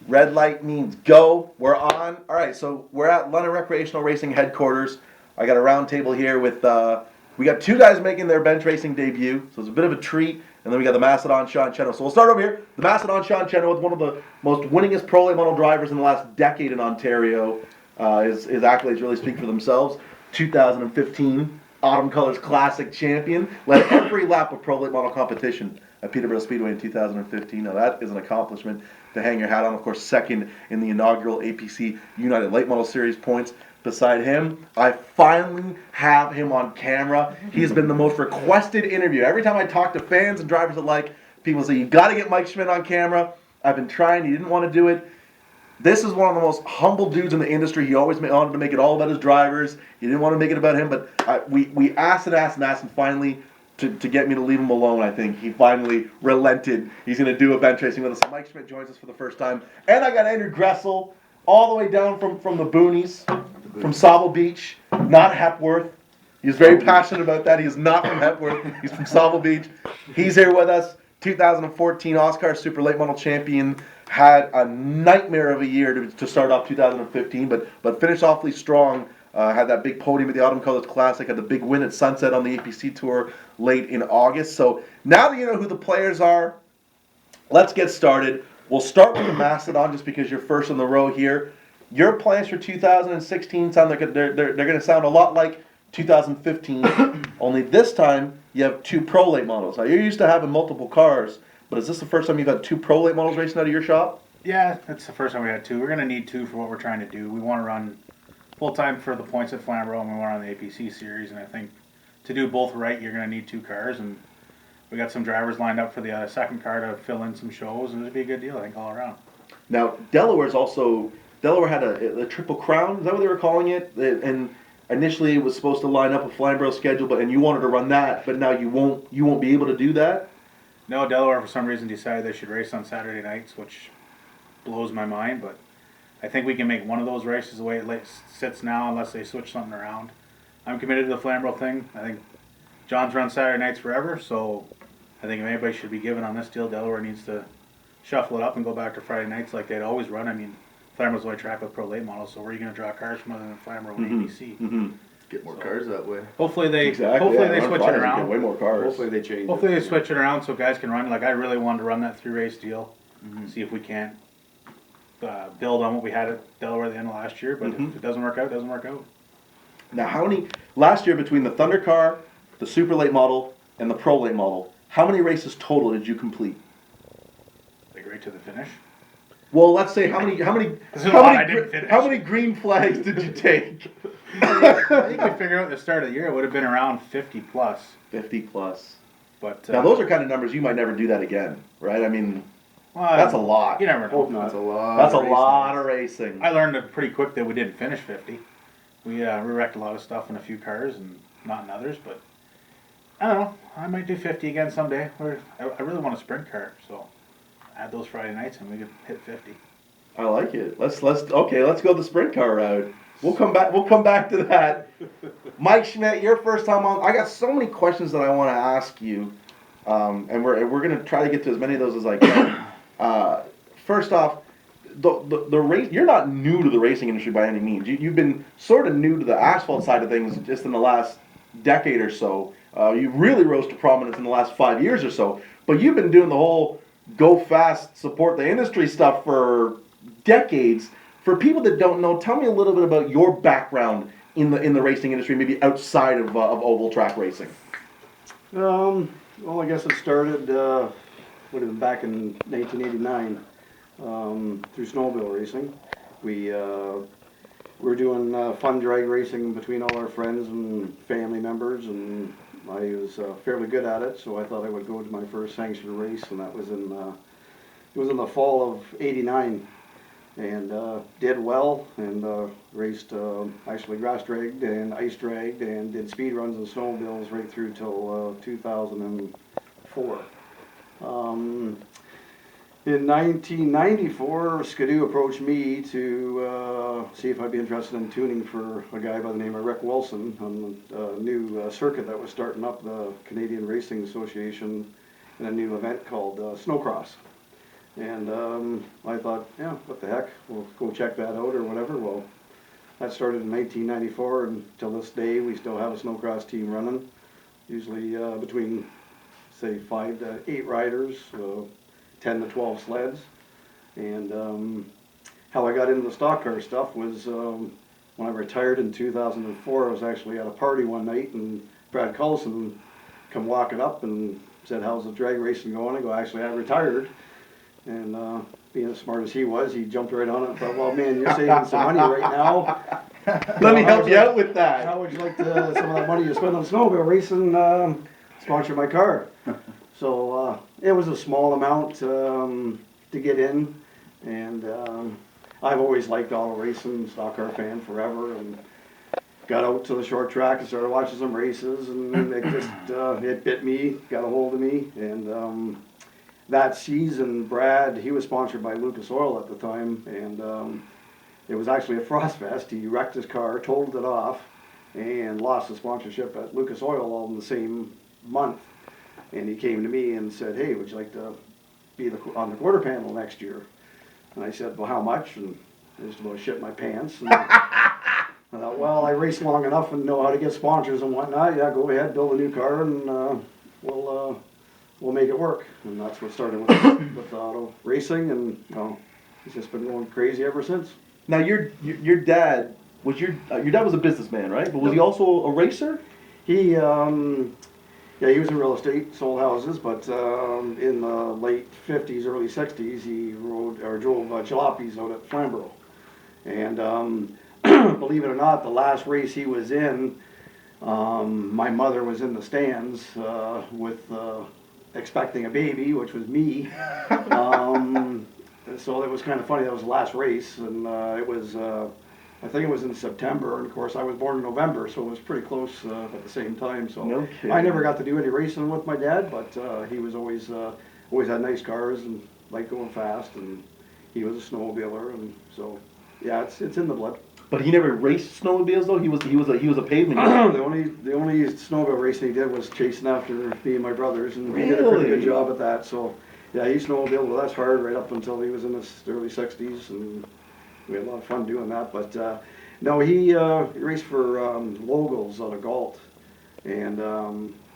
Red light means go. We're on. All right, so we're at London Recreational Racing headquarters. I got a round table here with, we got two guys making their bench racing debut, so it's a bit of a treat. And then we got the Mastodon Shawn Chenoweth. So we'll start over here. The Mastodon Shawn Chenoweth, one of the most winningest pro late model drivers in the last decade in Ontario. His accolades really speak for themselves. 2015 Autumn Colors Classic champion. Led every lap of pro late model competition at Peterborough Speedway in 2015. Now that is an accomplishment to hang your hat on. Of course, second in the inaugural APC United Late Model Series points. Beside him, I finally have him on camera. He has been the most requested interview. Every time I talk to fans and drivers alike, people say, you got to get Mike Schmidt on camera. I've been trying. He didn't want to do it. This is one of the most humble dudes in the industry. He always wanted to make it all about his drivers. He didn't want to make it about him, but we asked and finally, to get me to leave him alone, I think. He finally relented. He's going to do a bench racing with us. Mike Schmidt joins us for the first time. And I got Andrew Gresel, all the way down from the boonies, from Sauble Beach, not Hepworth. He's very passionate about that. He is not from Hepworth. He's from Sauble Beach. He's here with us. 2014 OSCAAR Super Late Model Champion. Had a nightmare of a year to start off 2015, but finished awfully strong. Had that big podium at the Autumn Colors Classic. Had the big win at Sunset on the APC Tour late in August. So now that you know who the players are, let's get started. We'll start with the Mastodon just because you're first in the row here. Your plans for 2016 sound like they're going to sound a lot like 2015. Only this time you have two pro late models. Now you're used to having multiple cars. But is this the first time you've had two pro late models racing out of your shop? Yeah, that's the first time we had two. We're going to need two for what we're trying to do. We want to run full-time for the points at Flamboro, and we want to run the APC series. And I think to do both right, you're going to need two cars. And we got some drivers lined up for the second car to fill in some shows, and it'll be a good deal, I think, all around. Now, Delaware had a Triple Crown. Is that what they were calling it? And initially it was supposed to line up a Flamboro schedule, and you wanted to run that, but now you won't be able to do that? No, Delaware for some reason decided they should race on Saturday nights, which blows my mind, but I think we can make one of those races the way it sits now unless they switch something around. I'm committed to the Flamboro thing. I think John's run Saturday nights forever, so I think if anybody should be given on this deal, Delaware needs to shuffle it up and go back to Friday nights like they'd always run. I mean, Flamboro's the only track with pro late models, so where are you going to draw cars from other than Flamboro and ABC? Mm-hmm. Get more cars that way. Hopefully they switch it around. Get way more cars. Hopefully they change. Hopefully they switch it around so guys can run. Like I really wanted to run that 3-race deal. See if we can't build on what we had at Delaware at the end of last year. But if it doesn't work out, it doesn't work out. Now, last year between the Thunder Car, the Super Late Model, and the Pro Late Model, how many races total did you complete? Like right to the finish. Well, let's say how many green flags did you take? I think we figured out at the start of the year it would have been around 50 plus. 50 plus. But now those are kind of numbers you might never do that again, right? I mean, that's a lot. You never know. That's a lot. That's a lot of racing. I learned pretty quick that we didn't finish 50. We wrecked a lot of stuff in a few cars and not in others, but I don't know. I might do 50 again someday. I really want a sprint car, so add those Friday nights and we could hit 50. I like it. Let's go the sprint car route. We'll come back to that. Mike Schmidt, your first time on. I got so many questions that I want to ask you, and we're gonna try to get to as many of those as I can. First off, the race. You're not new to the racing industry by any means. You've been sort of new to the asphalt side of things just in the last decade or so. You really rose to prominence in the last 5 years or so. But you've been doing the whole go fast, support the industry stuff for decades. For people that don't know, tell me a little bit about your background in the racing industry, maybe outside of oval track racing. Well, I guess it started would have been back in 1989 through snowmobile racing. We were doing fun drag racing between all our friends and family members, and I was fairly good at it, so I thought I would go to my first sanctioned race, and that was in the fall of '89. And did well, and raced actually grass dragged and ice dragged, and did speed runs and snowmobiles right through till 2004. In 1994, Skidoo approached me to see if I'd be interested in tuning for a guy by the name of Rick Wilson on a new circuit that was starting up, the Canadian Racing Association, in a new event called Snowcross. And I thought, yeah, what the heck, we'll go check that out or whatever. Well, that started in 1994, and till this day we still have a snowcross team running, usually between, say, 5 to 8 riders, 10 to 12 sleds. And how I got into the stock car stuff was when I retired in 2004, I was actually at a party one night, and Brad Collison come walking up and said, how's the drag racing going? I go, actually, I retired. And being as smart as he was, he jumped right on it and thought, well, man, you're saving some money right now. Let me help you out with that. How would you like to, some of that money you spend on snowmobile racing, sponsor my car? So it was a small amount to get in. And I've always liked auto racing, stock car fan forever, and got out to the short track and started watching some races, and it just it bit me, got a hold of me. And that season, Brad, he was sponsored by Lucas Oil at the time, and it was actually a frost fest. He wrecked his car, totaled it off, and lost the sponsorship at Lucas Oil all in the same month. And he came to me and said, hey, would you like to be on the quarter panel next year? And I said, well, how much? And I just about shit my pants. And I thought, well, I raced long enough and know how to get sponsors and whatnot. Yeah, go ahead, build a new car, and we'll make it work. And that's what started with auto racing, and it's just been going crazy ever since. Now your dad was your dad was a businessman, right? But was he also a racer? He he was in real estate, sold houses, but in the late 50s, early 60s, he rode or drove jalopies out at Flamboro. And believe it or not, the last race he was in, my mother was in the stands with expecting a baby, which was me. So it was kind of funny. That was the last race, and it was, I think it was in September, and of course I was born in November, so it was pretty close at the same time. So No kidding. I never got to do any racing with my dad, but he was always had nice cars and liked going fast, and he was a snowmobiler, and so yeah, it's in the blood. But he never raced snowmobiles though. He was a pavement guy. The only snowmobile racing he did was chasing after me and my brothers, and he did a pretty good Really? job at that. So yeah, he snowmobiled with us hard right up until he was in his early 60s, and we had a lot of fun doing that. But no, he raced for Logos out of Galt, and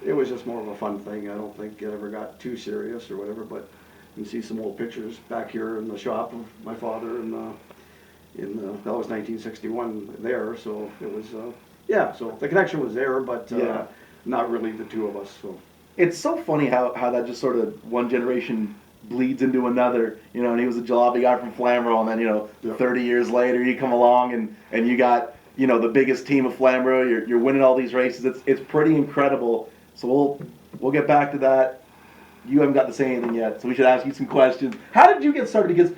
it was just more of a fun thing. I don't think it ever got too serious or whatever, but you can see some old pictures back here in the shop of my father, and that was 1961 there, so it was so the connection was there, but Yeah. not really the two of us. So It's so funny how that just sort of one generation bleeds into another, and he was a jalopy guy from Flamboro, and then, Yeah. 30 years later you come along and you got, the biggest team of Flamboro, you're winning all these races. It's pretty incredible. So we'll get back to that. You haven't got to say anything yet, so we should ask you some questions. How did you get started? Because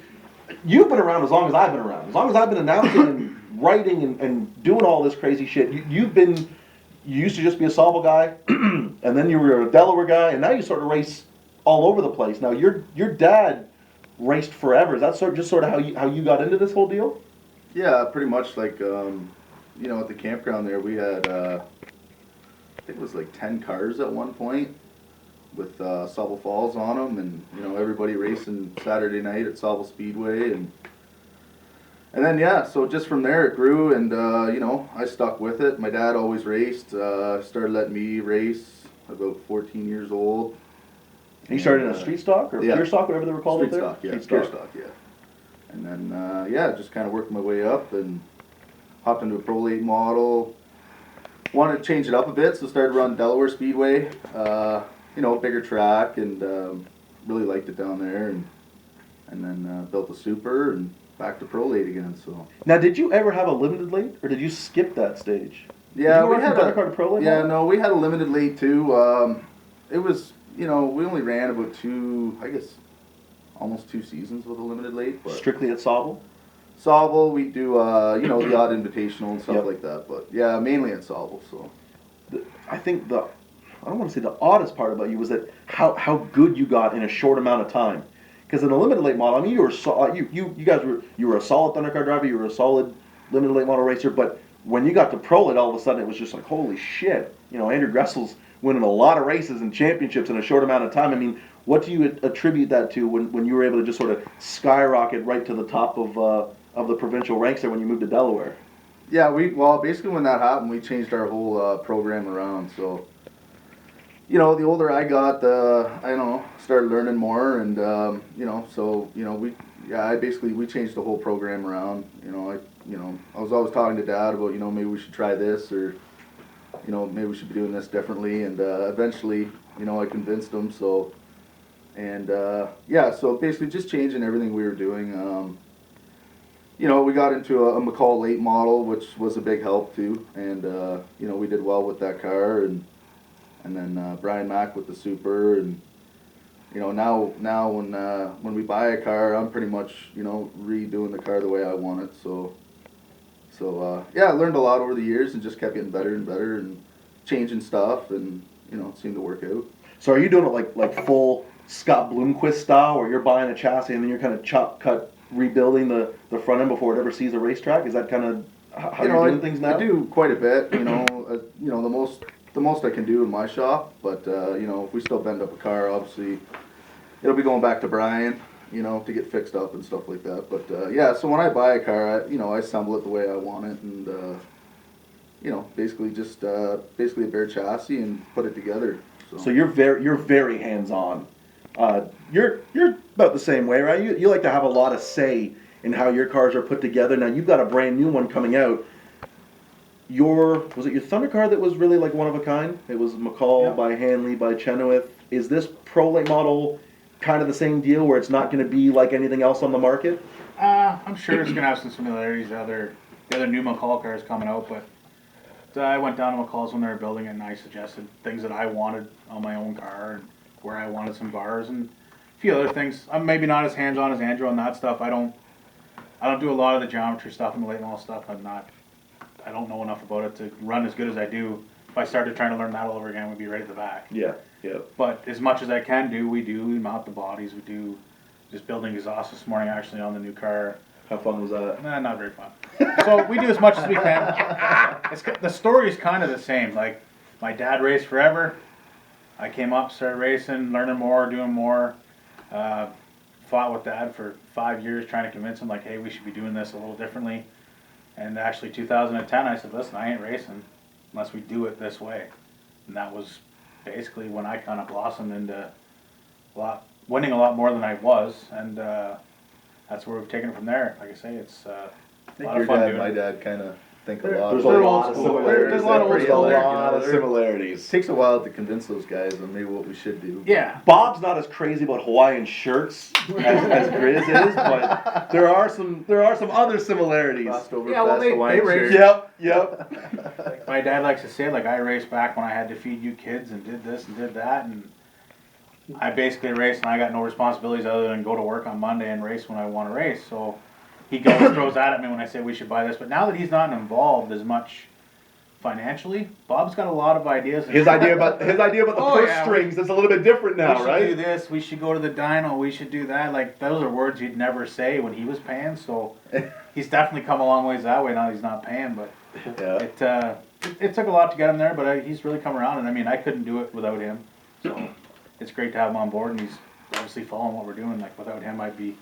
you've been around as long as I've been around. As long as I've been announcing and writing and doing all this crazy shit. You used to just be a Sauble guy, and then you were a Delaware guy, and now you sort of race all over the place. Now your dad raced forever. Is that sort of how you got into this whole deal? Yeah, pretty much like, at the campground there, we had, I think it was like 10 cars at one point with Sauble Falls on them, and, everybody racing Saturday night at Flamboro Speedway, and then, so just from there it grew, and, I stuck with it. My dad always raced, started letting me race about 14 years old. And you started in a street stock or pure stock, whatever they were called Street up there? stock, yeah, pure stock, yeah. And then, just kind of worked my way up and hopped into a Pro Late model. Wanted to change it up a bit, so started running Delaware Speedway. Bigger track, and really liked it down there. And then built a Super and back to Pro Late again. So. Now, did you ever have a limited late, or did you skip that stage? Yeah, we had a Pro Late. Yeah, no, we had a limited late too. It was, we only ran about almost 2 seasons with a limited late. But Strictly at Sauble? Sauble, we do, the odd invitational and stuff like that. But yeah, mainly at Sauble. So. I think I don't want to say the oddest part about you was that how good you got in a short amount of time. Because in a limited late model, I mean, you were a solid thundercar driver, you were a solid limited late model racer, but when you got to Pro Late, all of a sudden it was just like, holy shit. Andrew Gresel's winning a lot of races and championships in a short amount of time. I mean, What do you attribute that to when you were able to just sort of skyrocket right to the top of the provincial ranks there when you moved to Delaware? Yeah, well, basically when that happened, we changed our whole program around. So, you know, the older I got, I don't know, started learning more, and we changed the whole program around. I was always talking to Dad about, maybe we should try this, or maybe we should be doing this differently, and eventually, I convinced him. So, and so basically just changing everything we were doing. We got into a McCall late model, which was a big help too, and we did well with that car, and then Brian Mack with the Super, and now when we buy a car, I'm pretty much redoing the car the way I want it. So I learned a lot over the years and just kept getting better and better and changing stuff, and it seemed to work out. So are you doing it like full Scott Bloomquist style, where you're buying a chassis and then you're kind of chop cut rebuilding the front end before it ever sees a racetrack? Is that kind of how you're doing things now? I do quite a bit. The most I can do in my shop, but if we still bend up a car, obviously it'll be going back to Brian, to get fixed up and stuff like that. But so when I buy a car, I assemble it the way I want it, and basically just basically a bare chassis and put it together. So you're very hands on. You're about the same way, right? You like to have a lot of say in how your cars are put together. Now you've got a brand new one coming out. Was it your Thunder car that was really like one of a kind? It was McCall by Hanley by Chenoweth. Is this Pro Late model kind of the same deal, where it's not going to be like anything else on the market? I'm sure it's going to have some similarities to the other new McCall cars coming out, but I went down to McCall's when they were building it, and I suggested things that I wanted on my own car, and where I wanted some bars and a few other things. I'm maybe not as hands-on as Andrew on that stuff. I don't do a lot of the geometry stuff and the late model stuff. I don't know enough about it to run as good as I do. If I started trying to learn that all over again, we'd be right at the back. Yeah. But as much as I can do, we mount the bodies. We do just building exhaust this morning actually on the new car. How fun was that? Not very fun. So we do as much as we can. The story is kind of the same. Like, my dad raced forever. I came up, started racing, learning more, doing more. Fought with Dad for 5 years trying to convince him, like, hey, we should be doing this a little differently. And actually 2010, I said, listen, I ain't racing unless we do it this way. And that was basically when I kind of blossomed into winning a lot more than I was. And that's where we've taken it from there. Like I say, it's a lot of fun doing it. My dad kind of think a lot. There's a lot of similarities. There's a lot of old school there. A lot of similarities. It takes a while to convince those guys on maybe what we should do. Yeah. Bob's not as crazy about Hawaiian shirts as Grizz is, but there are some other similarities. They race. Yep. My dad likes to say, like, I raced back when I had to feed you kids and did this and did that, and I basically raced and I got no responsibilities other than go to work on Monday and race when I want to race. So he goes throws at me when I say we should buy this. But now that he's not involved as much financially, Bob's got a lot of ideas. His idea about the purse strings is a little bit different now, right? We should do this. We should go to the dyno. We should do that. Like, those are words he'd never say when he was paying. So he's definitely come a long ways that way now that he's not paying. But it took a lot to get him there. But he's really come around. And I mean, I couldn't do it without him. So it's great to have him on board. And he's obviously following what we're doing. Like, without him, I'd be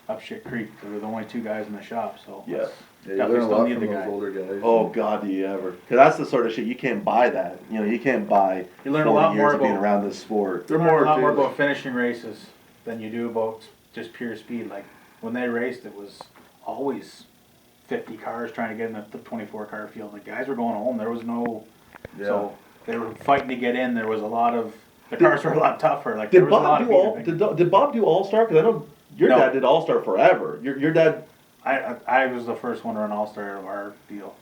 up shit creek. We're the only two guys in the shop. So you learn a lot from those older guys. Oh God, do you ever? Because that's the sort of shit you can't buy. That you can't buy. You learn a lot more about being around this sport. You learn a lot more about finishing races than you do about just pure speed. Like, when they raced, it was always 50 cars trying to get in the 24 car field. The guys were going home. There was no. So they were fighting to get in. There was a lot of. The cars were a lot tougher. Like, did Bob do All-Star? Because I know your dad did All-Star forever. Your dad. I was the first one to run All-Star out of our deal.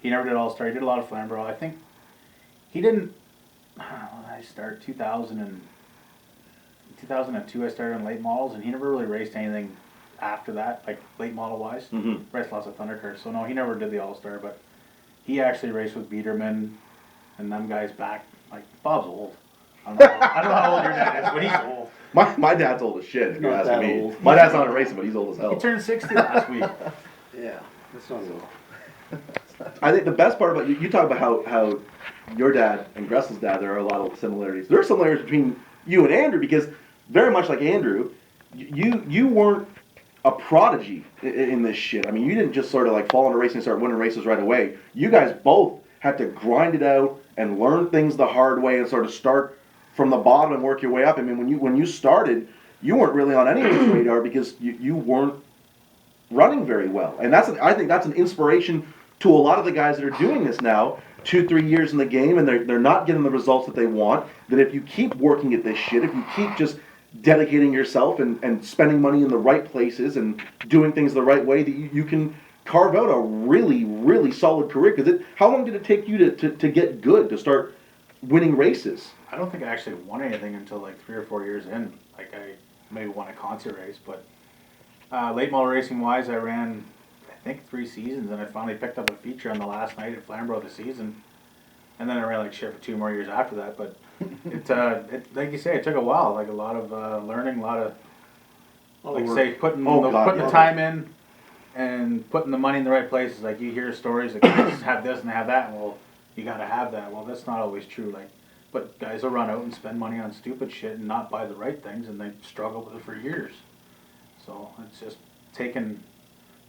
He never did All-Star. He did a lot of Flamboro. I think he didn't. I started 2002. I started in late models, and he never really raced anything after that, like late model wise. Raced lots of Thunder cars. So no, he never did the All-Star, but he actually raced with Biederman and them guys back. Like, Bob's old. I don't know how old your dad is, but he's old. My dad's old as shit, if you ask me. Old. My dad's not in racing, but he's old as hell. He turned 60 last week. Yeah, that's not old. I think the best part about you talk about how your dad and Gresel's dad, there are a lot of similarities. There are similarities between you and Andrew, because very much like Andrew, you weren't a prodigy in this shit. I mean, you didn't just sort of like fall into racing and start winning races right away. You guys both had to grind it out and learn things the hard way and sort of start from the bottom and work your way up. I mean, when you started, you weren't really on anyone's radar because you weren't running very well. And I think that's an inspiration to a lot of the guys that are doing this now, 2-3 years in the game, and they're not getting the results that they want. That if you keep working at this shit, if you keep just dedicating yourself and spending money in the right places and doing things the right way, that you can carve out a really, really solid career. Because how long did it take you to get good, to start winning races? I don't think I actually won anything until like 3 or 4 years in. Like I maybe won a concert race, but late model racing wise, I ran I think 3 seasons, and I finally picked up a feature on the last night at Flamboro the season. And then I ran like shit for 2 more years after that, but it like you say, it took a while, like a lot of learning, a lot of like say putting the time in and putting the money in the right places. Like you hear stories like guys have this and they have that, and well, you gotta have that. Well, that's not always true. Like, but guys will run out and spend money on stupid shit and not buy the right things, and they struggle with it for years. So it's just taken,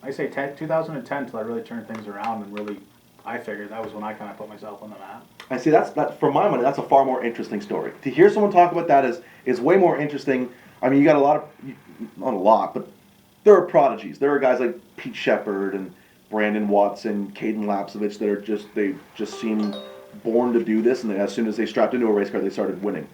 I say 2010 till I really turned things around and really. I figured that was when I kind of put myself on the map. I see. That's for my money. That's a far more interesting story. To hear someone talk about that is way more interesting. I mean, you got a lot of, not a lot, but there are prodigies. There are guys like Pete Shepard and Brandon Watson, Caden Lapsovich that are they just seem born to do this, and as soon as they strapped into a race car, they started winning.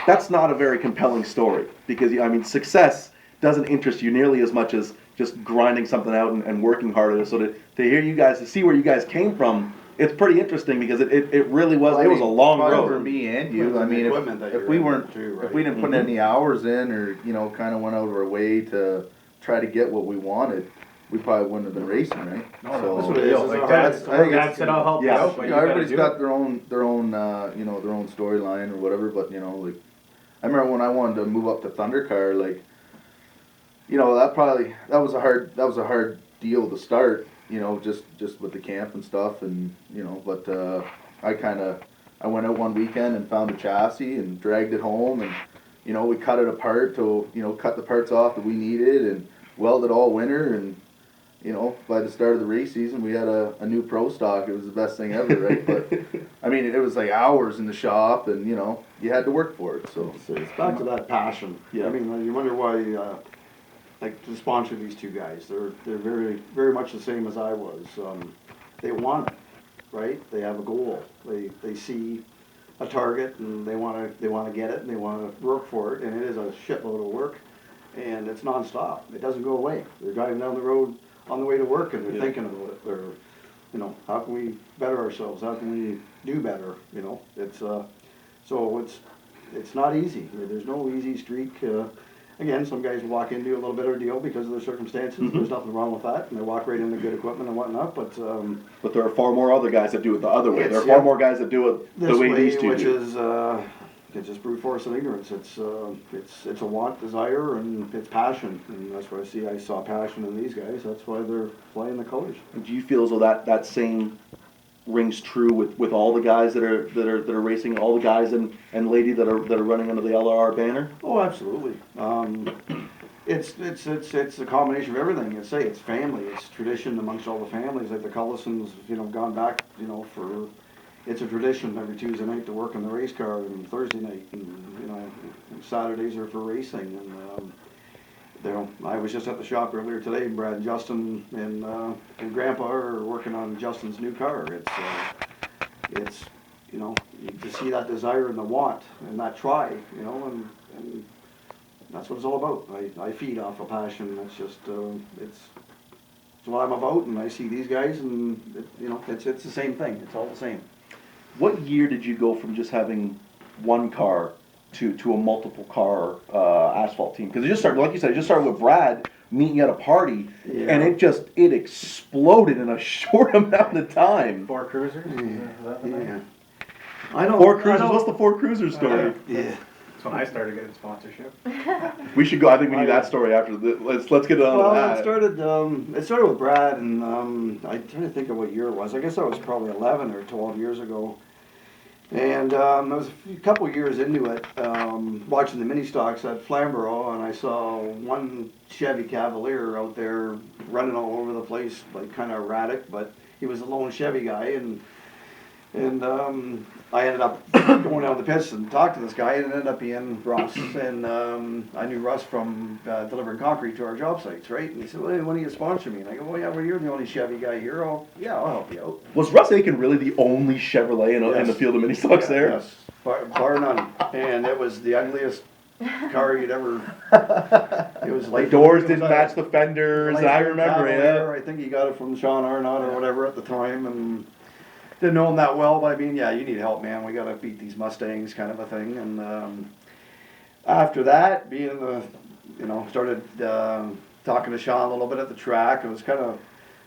That's not a very compelling story because I mean, success doesn't interest you nearly as much as just grinding something out and working harder. So to hear you guys, to see where you guys came from, it's pretty interesting because it really was, it was a long road. For me and you, I mean, if we weren't, if we didn't put any hours in or, you know, kind of went out of our way to try to get what we wanted, we probably wouldn't have been racing, right? No, so, that's what it is. Like Dad said, I'll help you out. You know, everybody's got their own, you know, their own storyline or whatever, but, you know, like, I remember when I wanted to move up to Thundercar, like, you know, that was a hard deal to start, you know, just with the camp and stuff, and you know, but I went out one weekend and found a chassis and dragged it home, and you know, we cut it apart to, you know, cut the parts off that we needed and welded all winter, and you know, by the start of the race season we had a new pro stock. It was the best thing ever, right? But I mean, it was like hours in the shop, and you know, you had to work for it. So it's back to that passion. Yeah, I mean, you wonder why. Like to sponsor these two guys, they're very very much the same as I was. They want it, right? They have a goal. They see a target and they want to get it and they want to work for it, and it is a shitload of work, and it's nonstop. It doesn't go away. They're driving down the road on the way to work and they're thinking about it. They're, you know, how can we better ourselves? How can we do better? You know, it's so it's not easy. There's no easy streak. Again, some guys walk into a little bit of a deal because of their circumstances. Mm-hmm. There's nothing wrong with that, and they walk right into good equipment and whatnot. But there are far more other guys that do it the other way. There are far more guys that do it the way these two do. Which is it's just brute force and ignorance. It's a want, desire, and it's passion, and that's what I saw passion in these guys. That's why they're flying the colors. And do you feel as though that same rings true with all the guys that are racing, all the guys and lady that are running under the LRR banner? Oh, absolutely. It's a combination of everything. It's family. It's tradition amongst all the families. Like the Cullisons, you know, gone back, you know, for it's a tradition every Tuesday night to work on the race car, and Thursday night, and you know, and Saturdays are for racing. And I was just at the shop earlier today. Brad and Justin and Grandpa are working on Justin's new car. It's you know, to see that desire and the want and that try, you know, and that's what it's all about. I feed off of passion. That's just it's what I'm about, and I see these guys, and you know, it's the same thing. It's all the same. What year did you go from just having one car to a multiple car asphalt team? Because it just started, like you said, it just started with Brad meeting at a party, and it exploded in a short amount of time. 4 cruisers? Yeah. I don't. 4 cruisers. What's the 4 cruisers story? Yeah. That's when I started getting sponsorship. We should go. I think we need that story after. Let's get on to that. It started with Brad, and I'm trying to think of what year it was. I guess that was probably 11 or 12 years ago. And I was a couple years into it, watching the mini stocks at Flamboro, and I saw one Chevy Cavalier out there running all over the place, like kind of erratic, but he was a lone Chevy guy, and I ended up going down the pits and talked to this guy, and it ended up being Russ, and I knew Russ from delivering concrete to our job sites, right? And he said, well, hey, why don't you sponsor me? And I go, well, yeah, well, you're the only Chevy guy here. I'll help you out. Was Russ Aiken really the only Chevrolet in the field of mini stocks there? Yes, bar none. And it was the ugliest car you'd ever. It was The like doors it was didn't match the fenders, like I remember, Cavalier. I think he got it from Sean Arnott or whatever at the time, and didn't know him that well. But I mean, yeah, you need help, man. We got to beat these Mustangs, kind of a thing. And after that, being started talking to Sean a little bit at the track. It was kind of.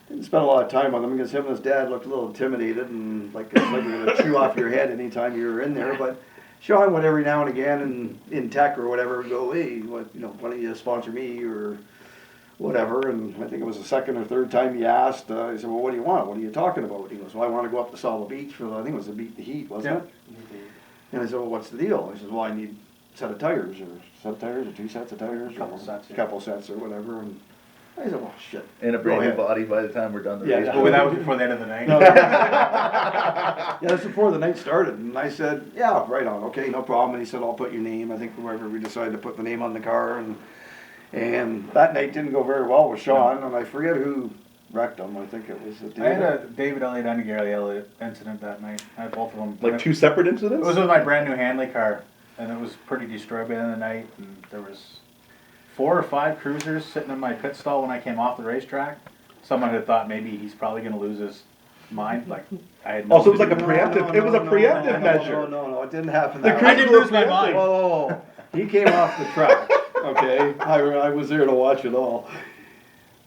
Didn't spend a lot of time on them because him and his dad looked a little intimidated and like it's like you're gonna chew off your head anytime you were in there. But Sean would every now and again in tech or whatever go, hey, why don't you sponsor me or whatever? And I think it was the second or third time he asked. He said, well, what do you want? What are you talking about? He goes, well, I want to go up to Sala Beach for I think it was to beat the heat, wasn't it? And I said, well, what's the deal? He says, well, I need a set of tires or two sets of tires, couple sets or whatever. And I said, well, shit. And a brand new body by the time we're done the race. Yeah. Well, that was before the end of the night. No, yeah, that's before the night started, and I said, yeah, right on, okay, no problem. And he said, I'll put your name. I think whoever we decided to put the name on the car, and that night didn't go very well with Sean, and I forget who wrecked him. I think it was I had a David Elliott and a Gary Elliott incident that night. I had both of them. Like two separate It incidents? was with my brand new Hanley car, and it was pretty destroyed by the end of the night, and there was 4 or 5 cruisers sitting in my pit stall when I came off the racetrack. Someone had thought maybe he's probably going to lose his mind. Like I had. Oh, so it was like a preemptive. It was a preemptive measure. No, it didn't happen The that way. I didn't lose my mind. Oh, he came off the track, okay? I was there to watch it all.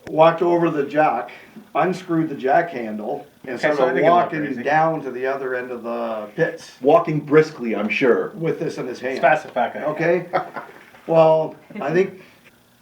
Walked over the jack, unscrewed the jack handle, and Okay, so I started think it went walking crazy. down to the other end of the pits Walking briskly, I'm sure. with this in his hand. It's fast fact. Okay? Well, I think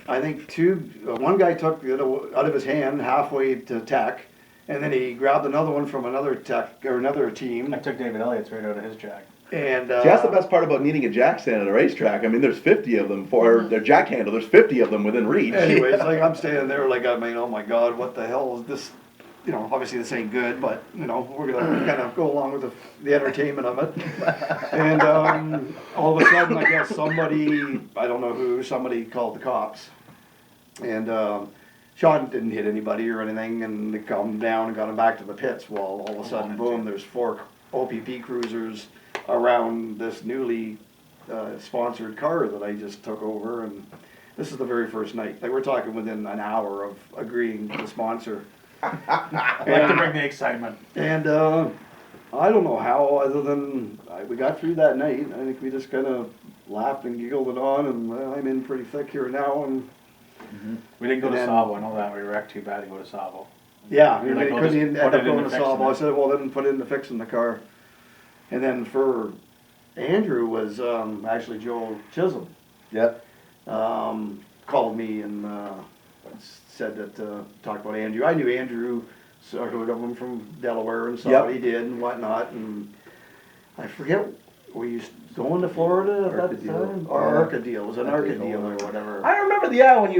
one guy took it out of his hand halfway to tech, and then he grabbed another one from another tech or another team. I took David Elliott's right out of his jack. And See, that's the best part about needing a jack stand at a racetrack. I mean, there's 50 of them for their jack handle. There's 50 of them within reach. anyways, like I'm standing there, like I mean, oh my God, what the hell is this? Obviously this ain't good, but we're gonna kind of go along with the entertainment of it. And all of a sudden, I guess somebody, I don't know who, somebody called the cops. And Sean didn't hit anybody or anything, and they calmed him down and got him back to the pits. Well, all of a sudden, boom, there's 4 OPP cruisers around this newly sponsored car that I just took over, and this is the very first night. Like we're talking within an hour of agreeing to sponsor. I like to bring the excitement. And I don't know how, other than we got through that night. I think we just kind of laughed and giggled it on, and I'm in pretty thick here now, and. We didn't go And to then- Savo. I know that we wrecked too bad to go to Savo. Yeah, You're they like, "Well, couldn't just even put end it up going into to Sabo. fixing I it." said, well, then put it into fixing the car. And then for Andrew was actually Joe Chisholm. Yep. Called me and said that, talked about Andrew. I knew Andrew, so I heard of him from Delaware and saw Yep. what he did and whatnot. And I forget, were you going to Florida at that Arcadillo. time? Or Arcadillo, it was an I think Arcadillo or so. whatever. I remember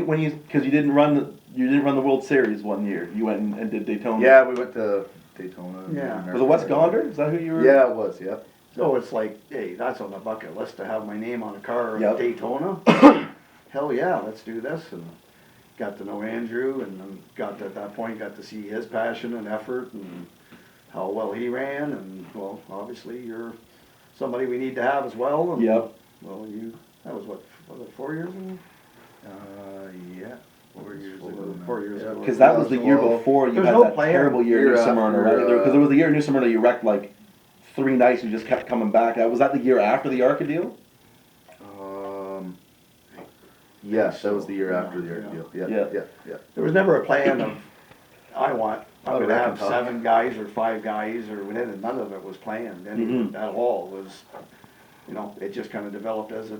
when you because you didn't run the World Series one year. You went and did Daytona. Yeah, we went to Daytona. and Yeah. Was it Wes Gonder? Is that who you were? Yeah, it was. Yep. So it's like, hey, that's on the bucket list to have my name on a car at Yep. Daytona. Hell yeah, let's do this. And got to know Andrew, and then got at that point got to see his passion and effort and how well he ran. And well, obviously you're somebody we need to have as well. And, Yep. well, that was what, 4 years ago? Yeah. 4 years ago. 4 years Yeah. ago. Because that was the year Well, before you there's had no that plan. terrible year Year New Smyrna, after, right? Because there was the year in New Smyrna you wrecked like 3 nights. You just kept coming back. Was that the year after the Arca deal? Yes, that was the year after the Yeah. Arc deal. Yeah, Yeah. yeah. There was never a plan of, I'm Oh, gonna have Macintosh. 7 guys or 5 guys or whatever. None of it was planned at all. It was, it just kind of developed as it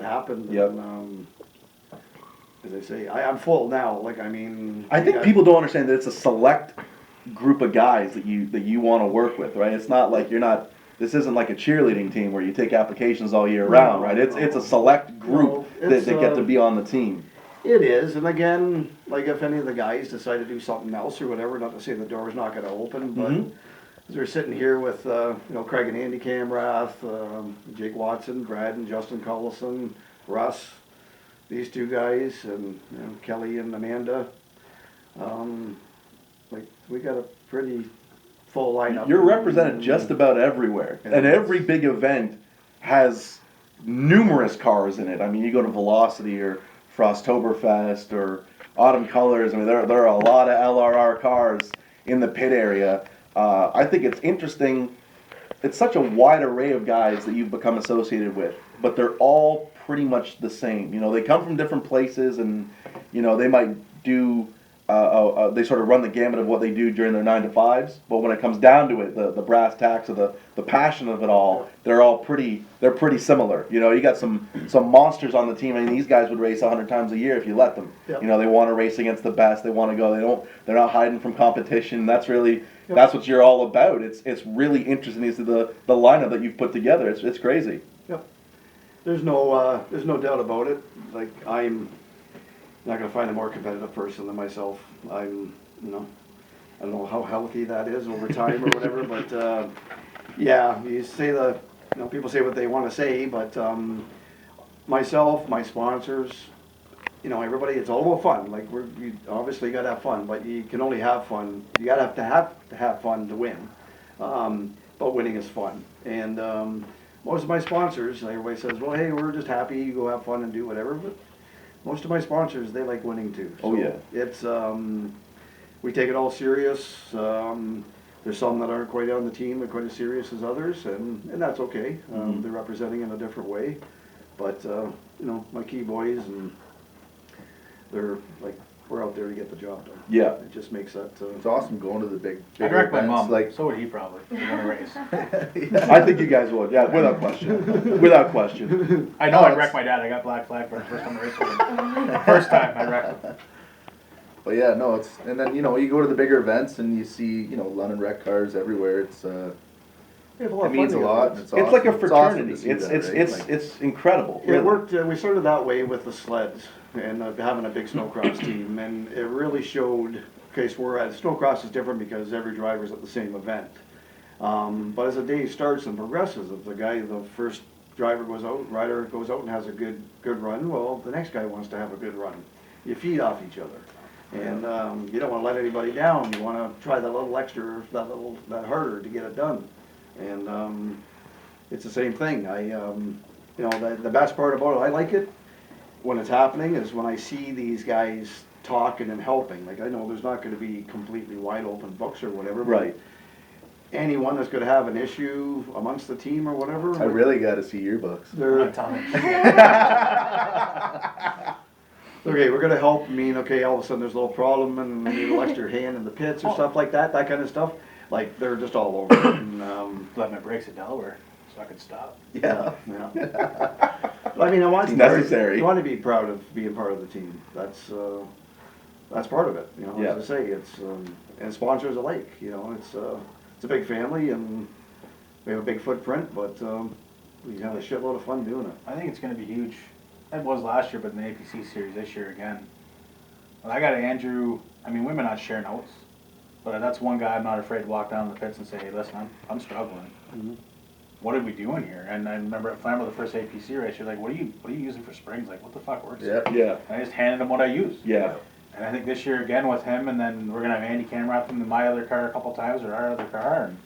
happened. Yep. And, as I say, I'm full now. Like, I mean. I think people don't understand that it's a select group of guys that you want to work with, right? It's not like you're not this isn't like a cheerleading team where you take applications all year round, right? It's a select group that get to be on the team. It is, and again, like if any of the guys decide to do something else or whatever, not to say the door's not gonna open, but as we're sitting here with, Craig and Andy Camrath, Jake Watson, Brad and Justin Collison, Russ, these two guys, and, Kelly and Amanda, we got a pretty full lineup. You're represented just about everywhere, and every big event has numerous cars in it. I mean, you go to Velocity or Frosttoberfest or Autumn Colors. I mean, there are a lot of LRR cars in the pit area. I think it's interesting. It's such a wide array of guys that you've become associated with, but they're all pretty much the same. They come from different places, and they might do. They sort of run the gamut of what they do during their 9 to 5s, but when it comes down to it, the brass tacks of the passion of it all, they're pretty similar. You got some monsters on the team. I mean, these guys would race 100 times a year if you let them. Yep. They want to race against the best. They want to go. They're not hiding from competition. That's what you're all about. It's really interesting to see the lineup that you've put together. It's crazy. Yep. There's no doubt about it. Like, I'm not going to find a more competitive person than myself. I don't know how healthy that is over time or whatever, but you say people say what they want to say, but myself, my sponsors, everybody, it's all about fun. Like, you obviously got to have fun, but you can only have fun. You got to have fun to win. But winning is fun. And most of my sponsors, everybody says, well, hey, we're just happy, you go have fun and do whatever, but most of my sponsors, they like winning too. Oh, yeah. It's, we take it all serious. There's some that aren't quite on the team, they're quite as serious as others, and that's okay. They're representing in a different way. But, my key boys, and they're like, we're out there to get the job done. Yeah. It just makes that, It's awesome going to the big I'd wreck my events, mom. like, So would he probably. If we're gonna race. I think you guys would. Yeah, without question. Without question. I know I'd wreck my dad. I got black flag for the first time I raced with him. First time I wrecked him. but yeah, no, and then, you go to the bigger events and you see, London wreck cars everywhere. It's, we have a lot it of means a fun lot. together. It's It's awesome. like a It's awesome fraternity. to see that, right? Like, It's incredible. It Really. worked, we started that way with the sleds and having a big snowcross team, and it really showed, okay, so snowcross is different because every driver's at the same event. But as the day starts and progresses, if the first rider goes out and has a good run, well, the next guy wants to have a good run. You feed off each other. And you don't want to let anybody down. You want to try that little extra, that harder to get it done. And it's the same thing. The best part about it, I like it when it's happening, is when I see these guys talking and helping. Like, I know there's not going to be completely wide open books or whatever, but Right. anyone that's going to have an issue amongst the team or whatever, I really got to see your books. they're okay. We're going to help. All of a sudden there's a little problem and we need a little extra hand in the pits or stuff like that. That kind of stuff. Like, they're just all over it. And, Let my brakes at Delaware so I could stop. Yeah. yeah. I want It's necessary. You want to be proud of being part of the team. That's part of it. Yeah. As I say, it's and sponsors alike. It's a big family and we have a big footprint, but we have a shitload of fun doing it. I think it's going to be huge. It was last year, but in the APC series this year again. When I got Andrew, we may not share notes, but that's one guy I'm not afraid to walk down the pits and say, hey, listen, I'm struggling. Mm-hmm. What are we doing here? And I remember at Flamboro, the first APC race, you're like, what are you using for springs? Like, what the fuck works? Yeah. Yeah. And I just handed him what I use. Yeah. And I think this year again with him, and then we're gonna have Andy Camrath in my other car a couple times, or our other car, and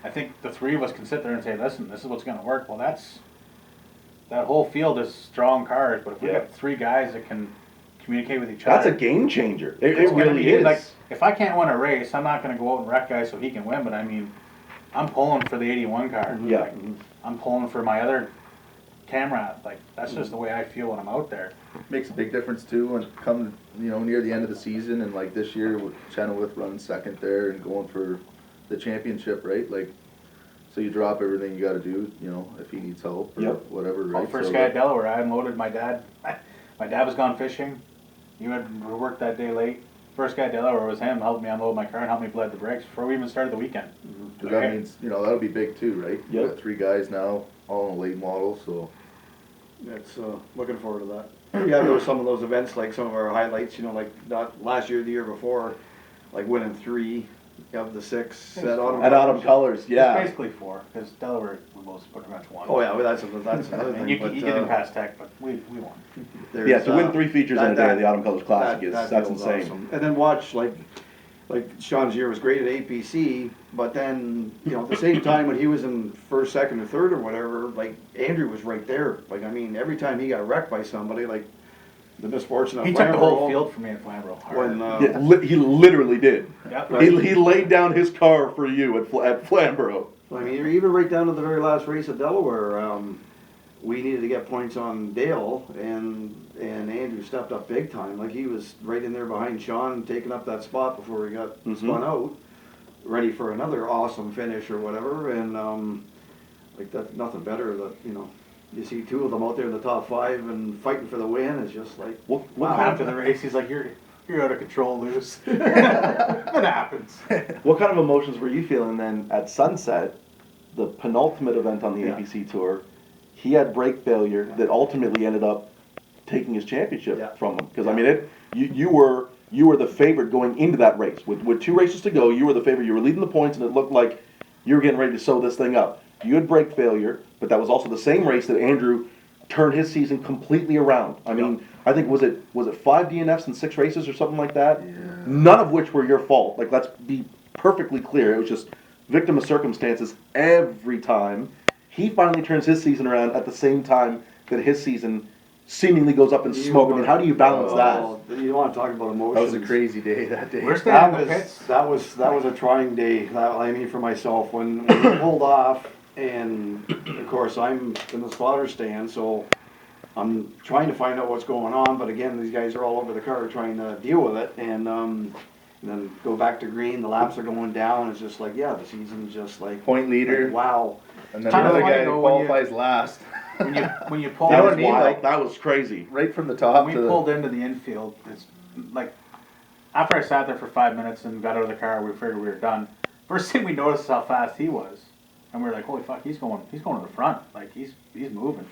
I think the three of us can sit there and say, listen, this is what's gonna work. Well, that whole field is strong cars, but if we got three guys that can communicate with each That's other, a game changer. It it's gonna really be is. like, if I can't win a race, I'm not gonna go out and wreck guys so he can win, but I'm pulling for the 81 car. Yeah. Like, I'm pulling for my other Camrath. Like, that's just the way I feel when I'm out there. Makes a big difference too when come near the end of the season, and like this year with Chenoweth running second there and going for the championship, right? Like, so you drop everything you got to do, if he needs help or whatever, right? First So guy at Delaware, I unloaded my dad. My dad was gone fishing. You had worked that day late. First guy at Delaware was him, helped me unload my car and helped me bled the brakes before we even started the weekend. Cause that means, you know, that'll be big too, right? You Yep. got 3 guys now, all in a late model, so. It's, looking forward to that. Yeah, there were some of those events, like some of our highlights, you know, like not last year, the year before, like winning 3 of the 6 at autumn. At Autumn Colors, It's yeah. basically 4, because Delaware was pretty much 1. Oh, yeah, well, that's another And thing, you, but, you didn't pass Tech, but we won. there's, Yeah, to win 3 features in a day of the Autumn Colors Classic that that's feels insane. awesome. And then watch, like Sean's year was great at APC, but then, you know, at the same time when he was in first, second, or third or whatever, like Andrew was right there. Like, I mean, every time he got wrecked by somebody, like the misfortune of He took the whole Flamboro, field for me in Flamboro. when, Yeah, he literally did. Yep. He laid down his car for you at Flamboro. I mean, even right down to the very last race at Delaware, we needed to get points on Dale, and Andrew stepped up big time. Like, he was right in there behind Sean, taking up that spot before he got spun out, ready for another awesome finish or whatever. And like, that's nothing better that, you know, you see 2 of them out there in the top 5 and fighting for the win. It's just like, What Wow, kind after of the race, he's like, you're out of control, Luce. It happens. what kind of emotions were you feeling then at Sunset, the penultimate event on the Yeah. APC Tour? He had brake failure that ultimately ended up taking his championship Yeah. from him. Because I mean, you were the favorite going into that race. With 2 races to go, you were the favorite. You were leading the points, and it looked like you were getting ready to sew this thing up. You had brake failure, but that was also the same race that Andrew turned his season completely around. I mean, I think was it 5 DNFs in 6 races or something like that? Yeah. None of which were your fault. Like, let's be perfectly clear. It was just victim of circumstances every time. He finally turns his season around at the same time that his season seemingly goes up in smoke. I mean, how do you balance that? You don't want to talk about emotions. That was a crazy day that day. We're staying in the That pits. was a trying day. I mean, for myself, when we pulled off, and of course I'm in the spotter stand, so I'm trying to find out what's going on. But again, these guys are all over the car trying to deal with it, and then go back to green. The laps are going down. It's just like, yeah, the season's just like Point leader, like, wow. and then Kinda another funny guy though, who when you- qualifies last. When you pull You know That what was I mean? wild. Like- That was crazy. Right from the top When to we the. pulled into the infield, it's like, after I sat there for 5 minutes and got out of the car, we figured we were done. First thing we noticed is how fast he was. And we were like, holy fuck, he's going to the front. Like, he's moving.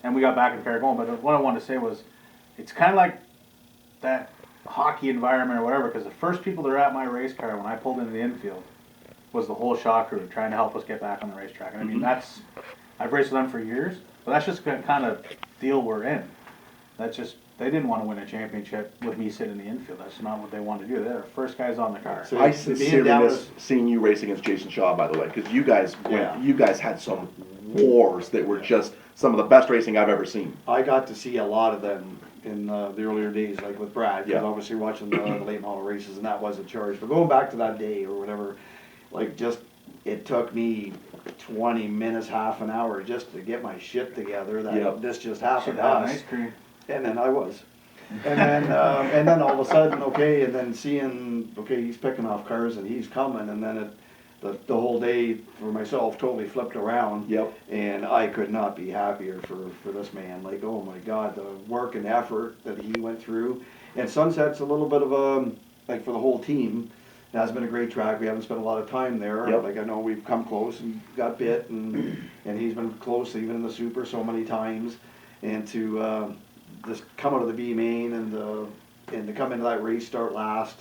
And we got back in the car going. But what I wanted to say was, it's kind of like that hockey environment or whatever, because the first people that were at my race car when I pulled into the infield was the whole shock crew trying to help us get back on the racetrack. And I mean, I've raced with them for years, but that's just the kind of deal we're in. That's just, they didn't want to win a championship with me sitting in the infield. That's not what they wanted to do. They're the first guys on the car. So I being sincerely down miss seeing you race against Jason Shaw, by the way, because you guys Yeah. you guys had some wars that were just some of the best racing I've ever seen. I got to see a lot of them in the earlier days, like with Brad, because Yeah. obviously watching the late model races, and that was a charge. But going back to that day or whatever, like, just, it took me 20 minutes, half an hour just to get my shit together that Yep. this just Should happened to have an us. ice cream. And then I was. And then all of a sudden, okay, and then seeing, okay, he's picking off cars and he's coming, and then the whole day for myself totally flipped around. Yep. And I could not be happier for this man. Like, oh my God, the work and effort that he went through. And Sunset's a little bit of a, like, for the whole team, it has been a great track. We haven't spent a lot of time there. Yep. Like, I know we've come close and got bit, and he's been close even in the Super so many times. And to just come out of the B main and to come into that race, start last,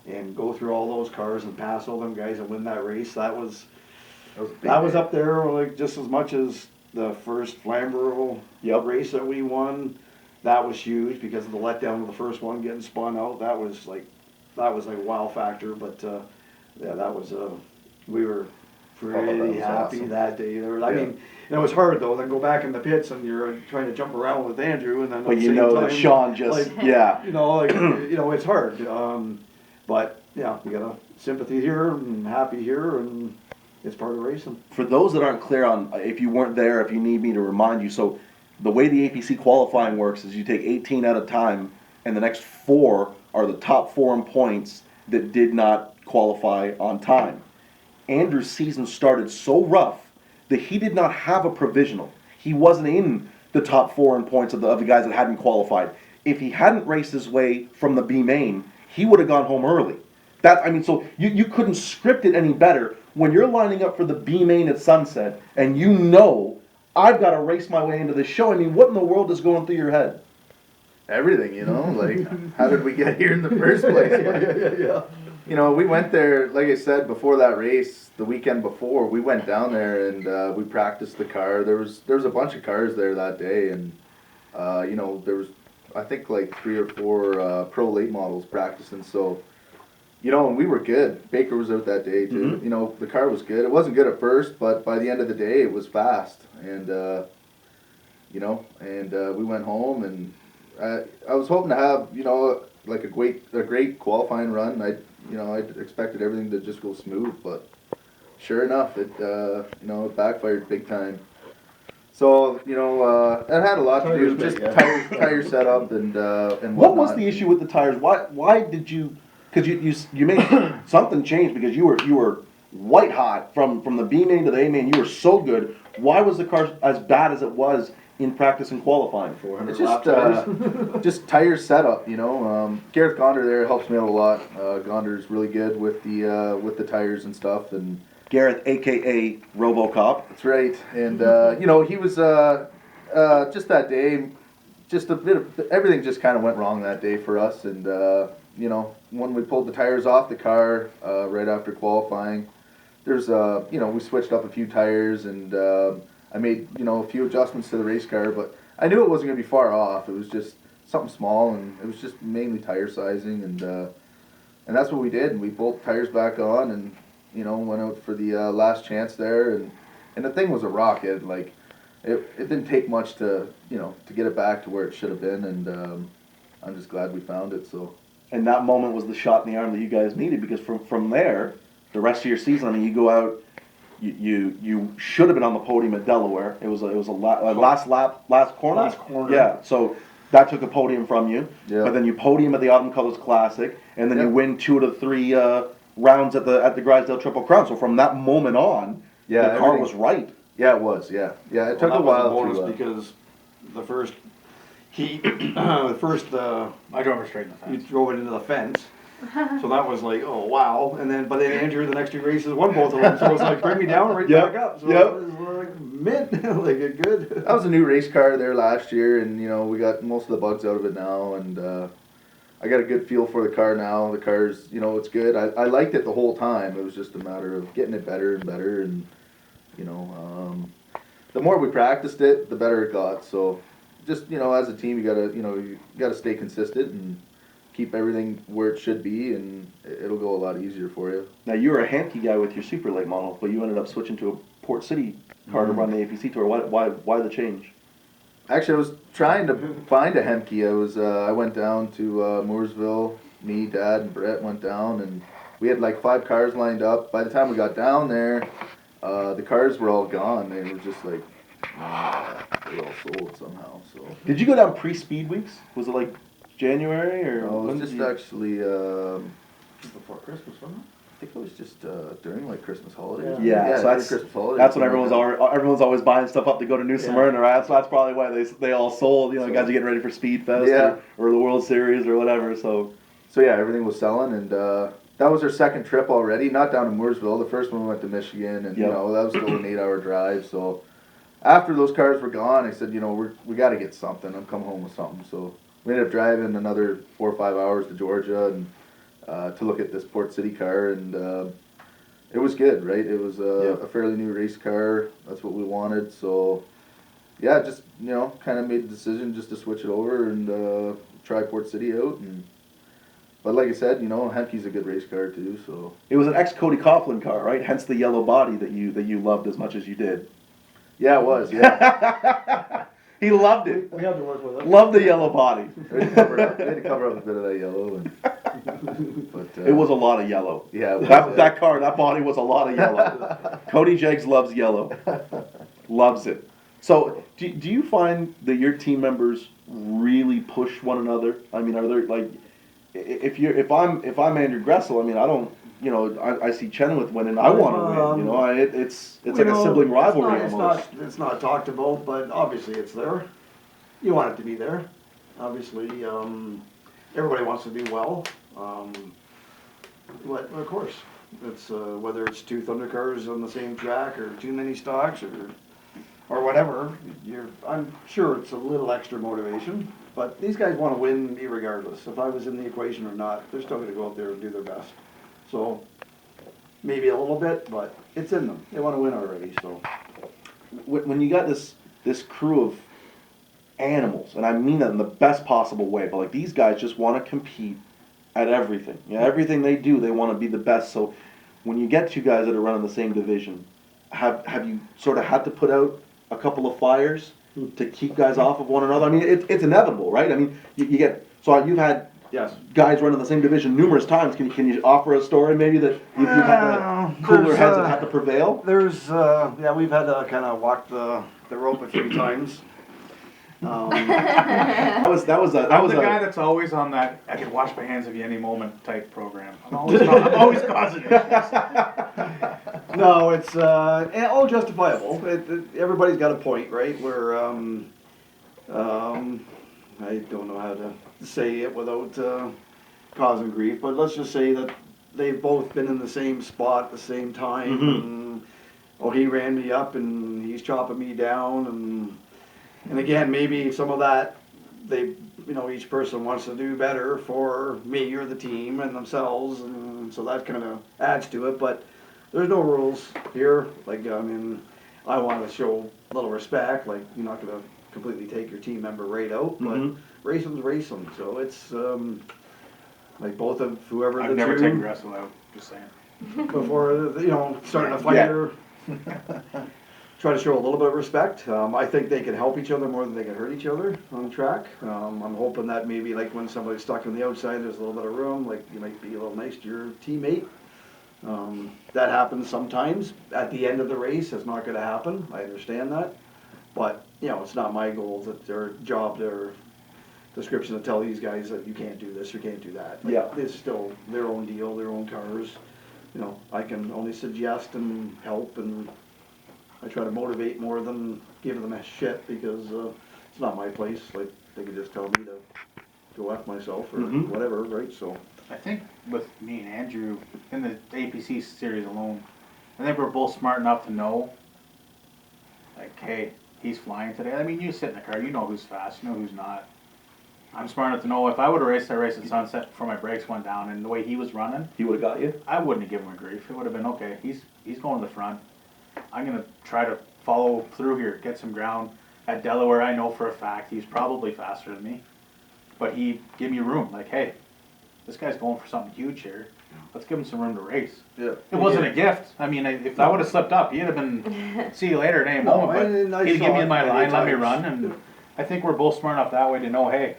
and go through all those cars and pass all them guys and win that race, that was up there, like, just as much as the first Flamboro Yep. race that we won. That was huge because of the letdown of the first one getting spun out. That was like a wow factor. But yeah, that was we were pretty was happy awesome. that day. I Yeah. mean, it was hard though. Then go back in the pits and you're trying to jump around with Andrew, and then But at the you same know time, that Sean just like, yeah. you know, like, you know, it's hard. But yeah, we got a sympathy here and happy here, and it's part of racing. For those that aren't clear on, if you weren't there, if you need me to remind you, so the way the APC qualifying works is you take 18 at a time, and the next 4 are the top 4 in points that did not qualify on time. Andrew's season started so rough that he did not have a provisional. He wasn't in the top 4 in points of the guys that hadn't qualified. If he hadn't raced his way from the B main, he would have gone home early. So you couldn't script it any better when you're lining up for the B main at sunset and you know I've got to race my way into the show. I mean, what in the world is going through your head? Everything, like, how did we get here in the first place? Yeah. We went there, like I said, before that race, the weekend before, we went down there and we practiced the car. There was a bunch of cars there that day, and there was, I think, like 3 or 4 pro late models practicing. So, and we were good. Baker was out that day too. Mm-hmm. The car was good. It wasn't good at first, but by the end of the day, it was fast. And we went home, and I was hoping to have like a great qualifying run. I expected everything to just go smooth, but sure enough, it backfired big time. So it had a lot to do with just tire setup and whatnot. What was the issue with the tires? Why did you? Because you made something change because you were white hot from the B main to the A main. You were so good. Why was the car as bad as it was in practice and qualifying? 400 It's lap just tires. just tire setup. Gareth Gonder there helps me out a lot. Gonder's really good with the tires and stuff. And Gareth, aka RoboCop. that's right. And he was just that day. Just a bit of everything just kind of went wrong that day for us. And when we pulled the tires off the car right after qualifying, there's we switched up a few tires, and I made a few adjustments to the race car, but I knew it wasn't going to be far off. It was just something small, and it was just mainly tire sizing, and that's what we did. And we bolted tires back on, and went out for the last chance there, and the thing was a rocket. Like it didn't take much to get it back to where it should have been, and I'm just glad we found it. So. And that moment was the shot in the arm that you guys needed, because from there, the rest of your season, I mean, you go out, you should have been on the podium at Delaware. It was a last lap, last corner. Last corner. Yeah, so that took a podium from you. Yeah. But then you podium at the Autumn Colors Classic, and then you Yep. win 2 out of 3 rounds at the Grisdale Triple Crown. So from that moment on, the car everything- was right. Yeah, it was. Yeah. It took Well, a that was while bonus to. because the first I drove her straight in the you fence. drove it into the fence. So that was like, oh wow. But then Andrew, the next 2 races, won both of them. So it was like, bring me down right Yep, back up. So yep. it was like mint, like a good. That was a new race car there last year, and we got most of the bugs out of it now, and I got a good feel for the car now. The car's, it's good. I liked it the whole time. It was just a matter of getting it better and better, and the more we practiced it, the better it got. So just as a team, you gotta stay consistent and keep everything where it should be, and it'll go a lot easier for you. Now, you were a Hampkey guy with your super late model, but you ended up switching to a Port City car to run the APC Tour. Why the change? Actually, I was trying to find a Hemke. I went down to Mooresville. Me, Dad, and Brett went down, and we had like 5 cars lined up. By the time we got down there, the cars were all gone. They were just like, they were all sold somehow. So Did you go down pre-speed weeks? Was it like January or? no, it when was did just you- actually, Before Christmas, wasn't I think it was just during like Christmas holidays. Yeah, so during that's Christmas holidays. that's when something like that. everyone's always buying stuff up to go to New Yeah. Smyrna, right? So that's probably why they all sold. So- Guys are getting ready for Speed Fest Yeah. or the World Series or whatever. So So yeah, everything was selling, and that was our second trip already. Not down to Mooresville. The first one we went to Michigan, and Yep. that was still an 8-hour drive. So after those cars were gone, I said, we got to get something. I'm come home with something. So we ended up driving another 4 or 5 hours to Georgia and to look at this Port City car, and it was good, right? It was Yep. a fairly new race car. That's what we wanted. So yeah, just kind of made the decision just to switch it over and try Port City out. But like I said, Hemke's a good race car too. So it was an ex-Cody Coughlin car, right? Hence the yellow body that you loved as much as you did. yeah, it was. Yeah, He loved it. We had to work with it. Loved the yellow body. we had to cover up a bit of that yellow. But It was a lot of yellow. yeah, it was, That body was a lot of yellow. Cody Jegs loves yellow. Loves it. So, do you find that your team members really push one another? I mean, are there like, if I'm Andrew Gresel, I mean, I don't, I see Chenoweth winning, I want to win. It's like a sibling rivalry almost. It's not talked about, but obviously it's there. You want it to be there. Obviously, everybody wants to do well. But of course, it's, whether it's two Thunder cars on the same track or too many stocks or whatever, I'm sure it's a little extra motivation, but these guys wanna win regardless. If I was in the equation or not, they're still gonna go out there and do their best. So, maybe a little bit, but it's in them. They wanna win already, so. When you got this crew of animals, and I mean that in the best possible way, but like these guys just want to compete at everything. You know, everything they do, they want to be the best. So when you get two guys that are running the same division, have you sort of had to put out a couple of fires to keep guys off of one another? I mean, it's inevitable, right? I mean, you get, so you've had Yes. guys running the same division numerous times. Can you offer a story maybe that you've had the cooler heads that had to prevail? There's, yeah, we've had to kind of walk the rope a few times. That was I'm the guy that's always on that I can wash my hands of you any moment type program. I'm always causing issues. No, it's all justifiable. Everybody's got a point, right? Where I don't know how to say it without causing grief, but let's just say that they've both been in the same spot at the same time. And, oh, he ran me up and he's chopping me down, and again, maybe some of that each person wants to do better for me or the team and themselves, and so that kind of adds to it. But there's no rules here. Like, I mean, I want to show a little respect. Like, you're not going to completely take your team member right out, but racing's racing. So it's like both of whoever I've the never two taken Gresel out, just saying. before starting a fight or try to show a little bit of respect. I think they can help each other more than they can hurt each other on the track. I'm hoping that maybe like when somebody's stuck on the outside, there's a little bit of room. Like, you might be a little nice to your teammate. That happens sometimes. At the end of the race, it's not going to happen. I understand that. But, it's not my goal, that their job, their description to tell these guys that you can't do this or can't do that. Like, Yeah. it's still their own deal, their own cars. I can only suggest and help, and I try to motivate more than give them a shit, because it's not my place. Like, they could just tell me to go F myself or whatever, right? So. I think with me and Andrew, in the APC series alone, I think we're both smart enough to know, like, hey, he's flying today. I mean, you sit in the car, you know who's fast, you know who's not. I'm smart enough to know if I would have raced that race at Sunset before my brakes went down and the way he was running, He would have got you. I wouldn't have given him a grief. It would have been, okay, he's going to the front. I'm going to try to follow through here, get some ground. At Delaware, I know for a fact he's probably faster than me. But he gave me room, like, hey, this guy's going for something huge here. Let's give him some room to race. Yeah. It wasn't a gift. I mean, if I would have slipped up, he'd have been, see you later at any moment. But he'd give me my line, let me run. And I think we're both smart enough that way to know, hey,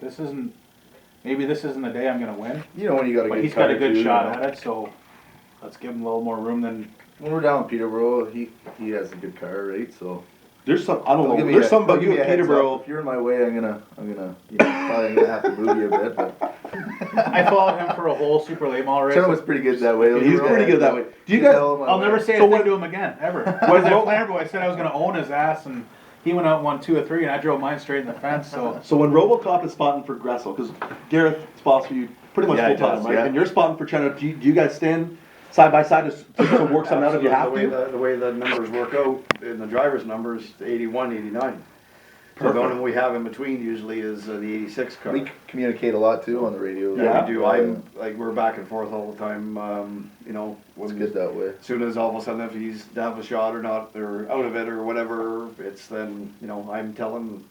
maybe this isn't the day I'm going to win. When you got a But good he's got a car, good too, shot at it, so let's give him a little more room than. When we're down in Peterborough, he has a good car, right? So There's some, I don't Give know, me there's a- something about give you me at a heads up. Peterborough. If you're in my way, I'm gonna probably gonna have to move you a bit. But I followed him for a whole super late model race. Chenoweth's pretty good that way. He's pretty good that way. Do you guys? I'll never say a thing to him again, ever. When I was at Flamboro, I said I was going to own his ass, and he went out and won 2 or 3, and I drove mine straight in the fence. So when RoboCop is spotting for Gresel, because Gareth spots for you pretty much Yeah, he full time, does, right? yeah. And you're spotting for Chenoweth. Do you guys stand side by side to work something out if you have to? The way the numbers work out in the driver's numbers, 81, 89. So the Perfect. one we have in between usually is the 86 car. We communicate a lot too on the radio. Yeah, we do. I'm like, we're back and forth all the time. It's good that way. As soon as all of a sudden, if he's to have a shot or not, or out of it or whatever, it's then, I'm telling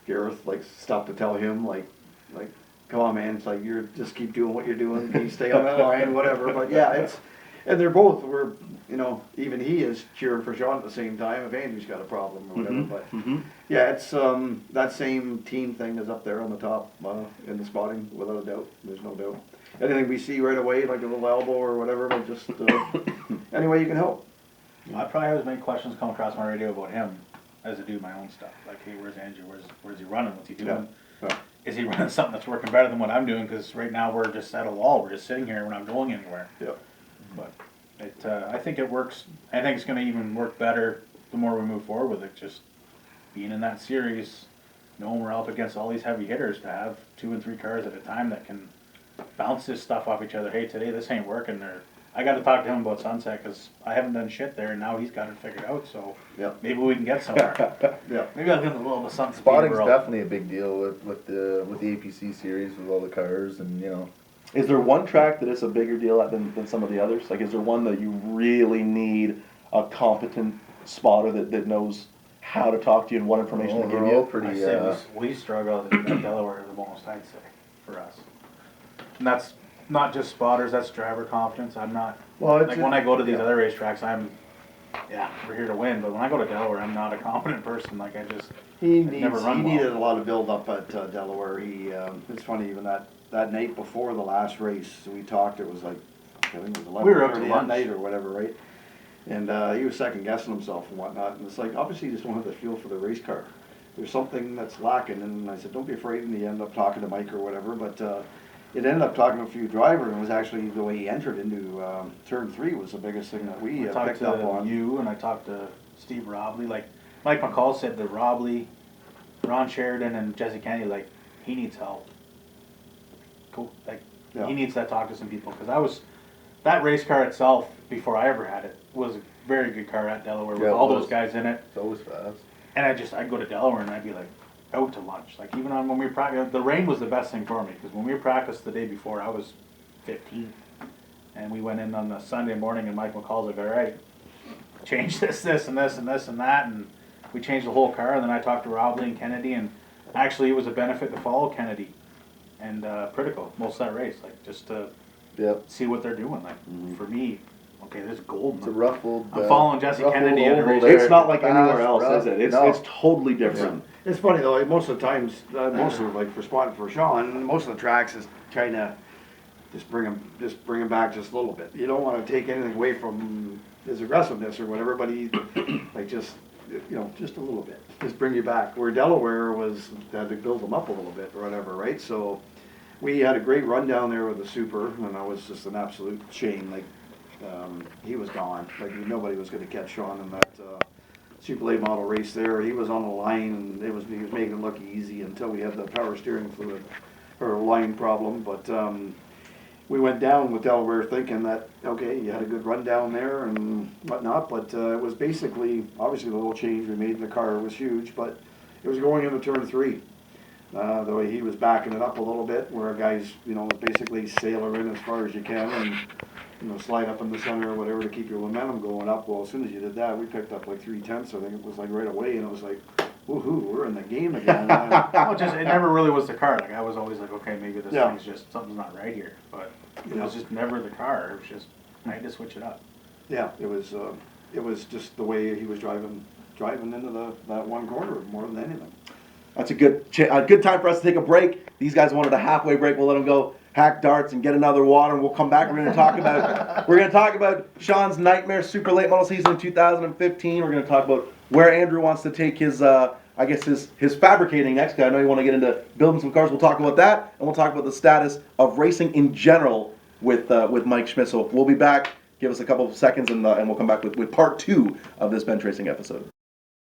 Gareth, like, stuff to tell him, like, come on, man, it's like, you're just keep doing what you're doing, you stay on that line, whatever. But yeah, and they're both, even he is cheering for Shawn at the same time if Andrew's got a problem or whatever. But yeah, it's that same team thing is up there on the top in the spotting, without a doubt. There's no doubt. Anything we see right away, like a little elbow or whatever, like just any way you can help. I probably have as many questions come across my radio about him as I do my own stuff. Like, hey, where's Andrew? Where's he running? What's he doing? Yeah. Is he running something that's working better than what I'm doing? Because right now we're just at a lull. We're just sitting here. We're not going anywhere. Yeah. But I think it works. I think it's going to even work better the more we move forward with it. Just being in that series, knowing we're up against all these heavy hitters, to have 2 and 3 cars at a time that can bounce this stuff off each other. Hey, today this ain't working. Or I got to talk to him about Sunset because I haven't done shit there, and now he's got it figured out. So Yeah. maybe we can get somewhere. Yeah. Maybe I'll give him a little bit of something. Spotting's Peterborough. definitely a big deal with the APC series with all the cars and Is there one track that is a bigger deal at than some of the others? Like, is there one that you really need a competent spotter that knows how to talk to you and what information to give they're all you? pretty. I say we struggle in Delaware the most, I'd say, for us. And that's not just spotters, that's driver confidence. I'm not, Well, it's like when I go to these other racetracks, we're here to win, but when I go to Delaware, I'm not a competent person. Like I just, He never run well. needed a lot of build up at Delaware. It's funny, even that night before the last race, we talked, it was like, I think it was We were out to 11:30 lunch. at night or whatever, right? And he was second guessing himself and whatnot, and it's like, obviously you just don't have the feel for the race car. There's something that's lacking, and I said, don't be afraid, and he ended up talking to Mike or whatever, but it ended up talking to a few drivers, and it was actually the way he entered into turn 3 was the biggest thing that we I talked picked up to on. you and I talked to Steve Robley. Like Mike McCall said that Robley, Ron Sheridan, and Jesse Kennedy, like he needs help. Cool. Like Yeah. he needs to talk to some people because that race car itself before I ever had it was a very good car at Delaware with Yeah, it all was. those guys in it. It's always fast. And I'd go to Delaware and I'd be like out to lunch. Like even on when we practice, the rain was the best thing for me because when we practiced the day before, I was 15, and we went in on the Sunday morning, and Mike McCall's like, all right, change this, and this, and this, and that, and we changed the whole car. And then I talked to Robley and Kennedy, and actually it was a benefit to follow Kennedy and Pritico most of that race, like just to Yep. see what they're doing. Like for me, okay, there's gold. It's a ruffled. I'm following Jesse Kennedy on the race. It's not like Fast, anywhere else, rough. is it? It's No. it's totally different. It's funny though, most of the times, most of like for spotting for Sean, most of the tracks is trying to just bring him back just a little bit. You don't want to take anything away from his aggressiveness or whatever, but he, like just a little bit, just bring you back. Where Delaware had to build him up a little bit or whatever, right? So we had a great run down there with the Super, and that was just an absolute shame. Like he was gone. Like nobody was going to catch Sean in that Super Late model race there. He was on the line, and he was making it look easy until we had the power steering fluid or line problem. But we went down with Delaware thinking that, okay, you had a good run down there and whatnot, but it was basically, obviously the little change we made in the car was huge, but it was going into turn 3. The way he was backing it up a little bit, where a guy's, basically sailor in as far as you can and, slide up in the center or whatever to keep your momentum going up. Well, as soon as you did that, we picked up like 3/10, I think it was like right away, and it was like, woohoo, we're in the game again. Well, it never really was the car. Like I was always like, okay, maybe this Yeah. thing's just something's not right here. But it Yeah. was just never the car. It was just I had to switch it up. Yeah, it was just the way he was driving into that one corner more than anything. That's a good time for us to take a break. These guys wanted a halfway break. We'll let them go hack darts and get another water, and we'll come back. We're going to talk about Sean's nightmare super late model season in 2015. We're going to talk about where Andrew wants to take his his fabricating next. I know you want to get into building some cars. We'll talk about that, and we'll talk about the status of racing in general with Mike Schmidt. So we'll be back. Give us a couple of seconds, and we'll come back with part 2 of this bench racing episode.